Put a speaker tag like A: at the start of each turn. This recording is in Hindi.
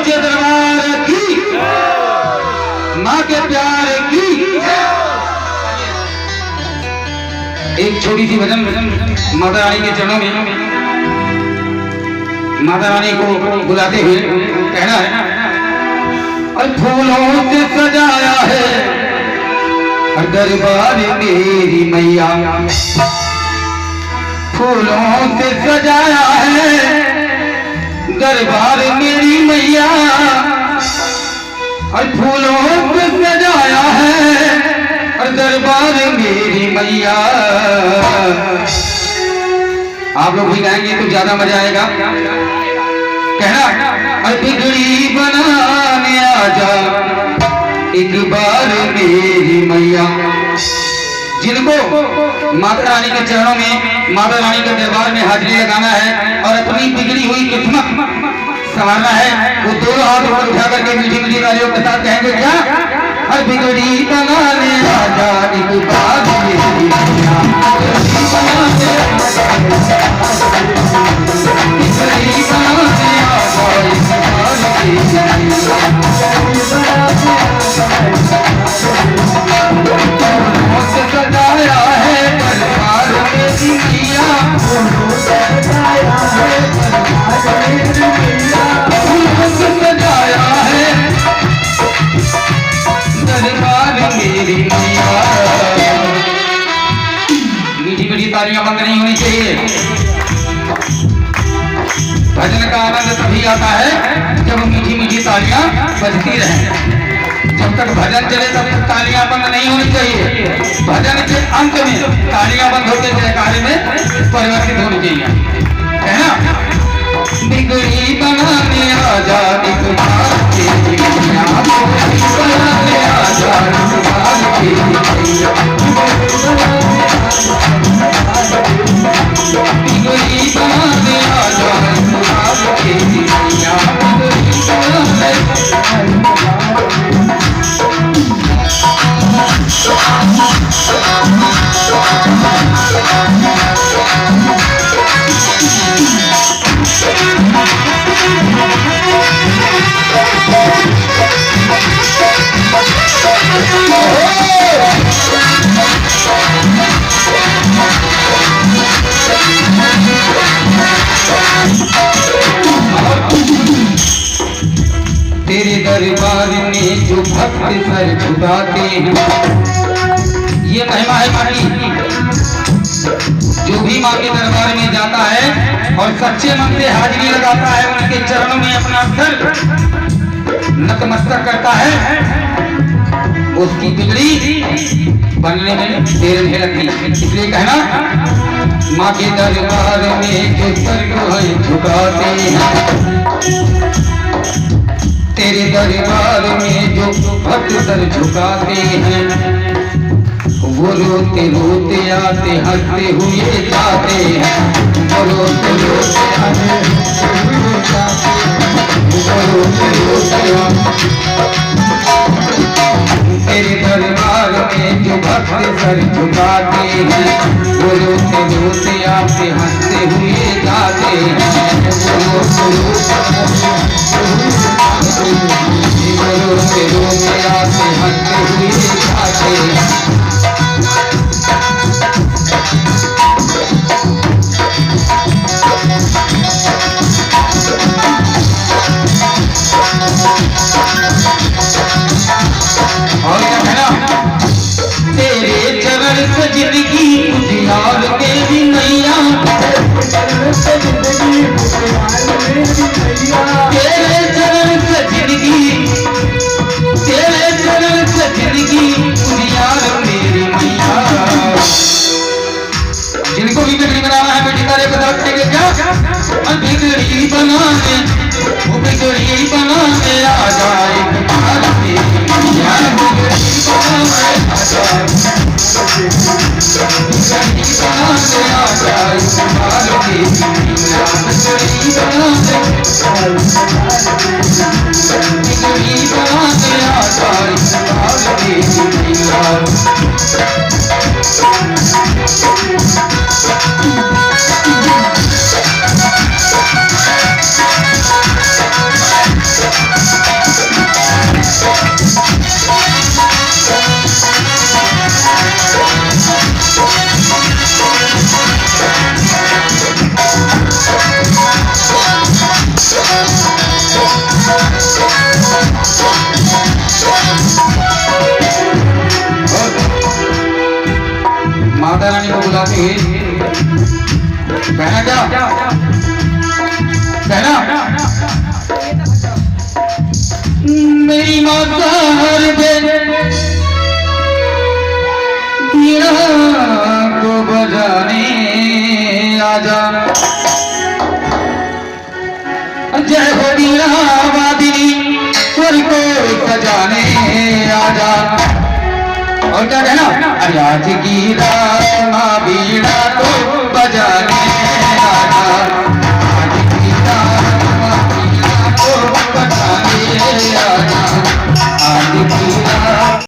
A: सच्चे दरबार की, माँ के प्यार की। एक छोटी सी भजन माता रानी के चरणों में माता रानी को बुलाते हुए कहना है, और फूलों से सजाया है दरबार मेरी मैया, फूलों से सजाया है दरबार मेरी मैया, और फूलों से सजाया है दरबार मेरी मैया। आप लोग भी गाएंगे तो ज्यादा मजा आएगा। कहना, और बिगड़ी बनाने आजा एक बार मेरी मैया। जिनको माता रानी के चरणों में, माता रानी के दरबार में हाजिरी लगाना है और अपनी बिगड़ी हुई किस्मत संवारना है, वो दोनों हाथ ऊपर उठा करके मीठी मीठी तालियों के साथ कहेंगे क्या? और बिगड़ी बनाने आजा एक बार मेरी मैया, बिगड़ी बनाने आजा एक बार मेरी मैया। सजाया है दरबार मेरी मैया, सजाया है दरबार मेरी मैया। मीठी मीठी तालियां बंद नहीं होनी चाहिए। भजन का आनंद तभी आता है जब मीठी मीठी तालियां बजती रहें। जब तक भजन चले तब तक तालियां बंद नहीं होनी चाहिए। भजन के अंत में तालियां बंद होकर जयकारे में परिवर्तित होनी चाहिए। है ना? बिगड़ी बनाने आजा एक बार तेरी मैया, बिगड़ी बनाने आजा एक बार तेरी मैया, बिगड़ी बनाने आजा एक बार तेरी मैया, बिगड़ी बनाने तेरे दरबार में जो भक्त सर झुकाते हैं, ये महिमा है माँ की। जो भी माँ के दरबार में जाता है और सच्चे मन से हाजिरी लगाता है, उनके चरणों में अपना सर नतमस्तक करता है, उसकी बिगड़ी बनने में देर नहीं लगती। इसलिए कहना, माँ के दरबार में जो सर झुकाते हैं, तेरे दरबार में जो भक्त सर झुकाते हैं, वो रोते रोते आते हंसते हुए जाते हैं, वो रोते रोते आते तेरे दरबार में जो भक्त सर झुकाते हैं, वो रोते रोते आते हंसते हुए जाते हैं, वो रोते रोते आते हंसते हुए जाते हैं। और क्या कहना, तेरे चरण से जिंदगी उजियार मेरी मैया, तेरे चरण से जिंदगी उजियार मेरी मैया, तेरे चरण से जिंदगी उजियार मेरी मैया। जिनको भी बिगड़ी बनाना है, बेटी तारे बता देंगे क्या? और बिगड़ी बनाने, वो बिगड़ी बनाने आ जाए माता रानी को बुला के कहना क्या कहना, मेरी माता हर दिन बीड़ा को बजाने आजा, जय हो बीड़ा वादिनी स्वर को सजाने आजा। और क्या कहना, आज की रात माँ बीड़ा को बजाने